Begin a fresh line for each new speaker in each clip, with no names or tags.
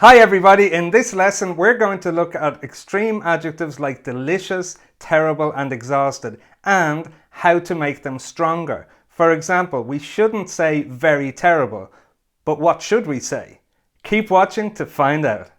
Hi everybody, in this lesson we're going to look at extreme adjectives like delicious, terrible and exhausted and how to make them stronger. For example, we shouldn't say very terrible, but what should we say? Keep watching to find out.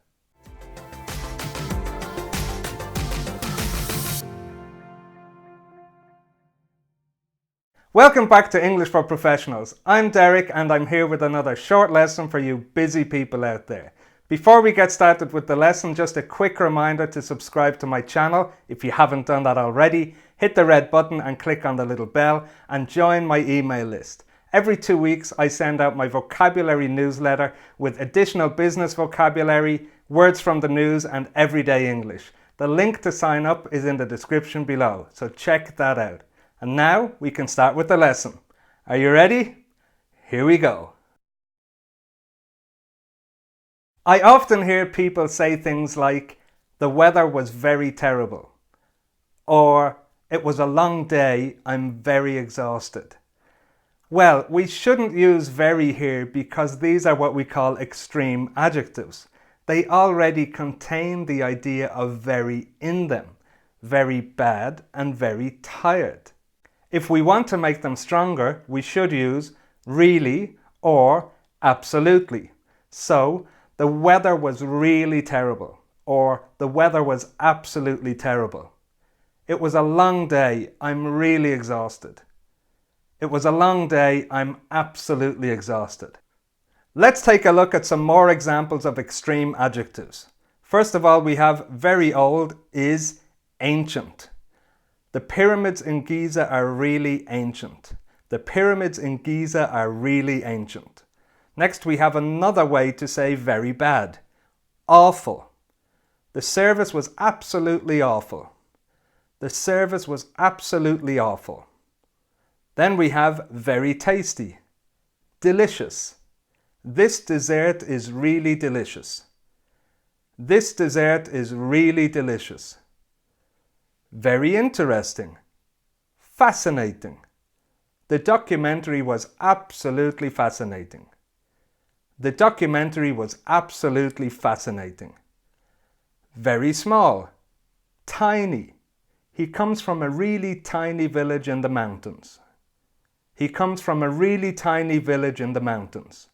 Welcome back to English for Professionals. I'm Derek and I'm here with another short lesson for you busy people out there. Before we get started with the lesson, just a quick reminder to subscribe to my channel if you haven't done that already. Hit the red button and click on the little bell and join my email list. Every 2 weeks I send out my vocabulary newsletter with additional business vocabulary, words from the news and everyday English. The link to sign up is in the description below, so check that out. And now we can start with the lesson. Are you ready? Here we go. I often hear people say things like, the weather was very terrible, or it was a long day, I'm very exhausted. Well, we shouldn't use very here because these are what we call extreme adjectives. They already contain the idea of very in them, very bad and very tired. If we want to make them stronger, we should use really or absolutely. So, the weather was really terrible, or the weather was absolutely terrible. It was a long day, I'm really exhausted. It was a long day, I'm absolutely exhausted. Let's take a look at some more examples of extreme adjectives. First of all, we have very old is ancient. The pyramids in Giza are really ancient. The pyramids in Giza are really ancient. Next, we have another way to say very bad. Awful. The service was absolutely awful. The service was absolutely awful. Then we have very tasty. Delicious. This dessert is really delicious. This dessert is really delicious. Very interesting. Fascinating. The documentary was absolutely fascinating. The documentary was absolutely fascinating. Very small. Tiny. He comes from a really tiny village in the mountains. He comes from a really tiny village in the mountains.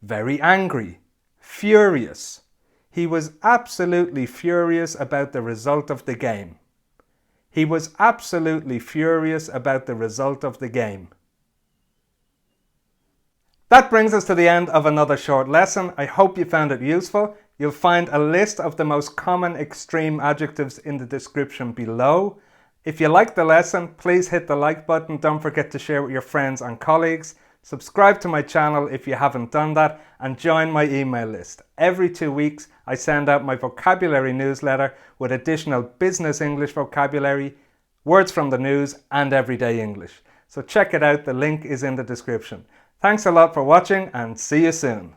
Very angry. Furious. He was absolutely furious about the result of the game. He was absolutely furious about the result of the game. That brings us to the end of another short lesson. I hope you found it useful. You'll find a list of the most common extreme adjectives in the description below. If you liked the lesson, please hit the like button. Don't forget to share with your friends and colleagues. Subscribe to my channel if you haven't done that and join my email list. Every 2 weeks I send out my vocabulary newsletter with additional business English vocabulary, words from the news and everyday English. So check it out, the link is in the description. Thanks a lot for watching and see you soon.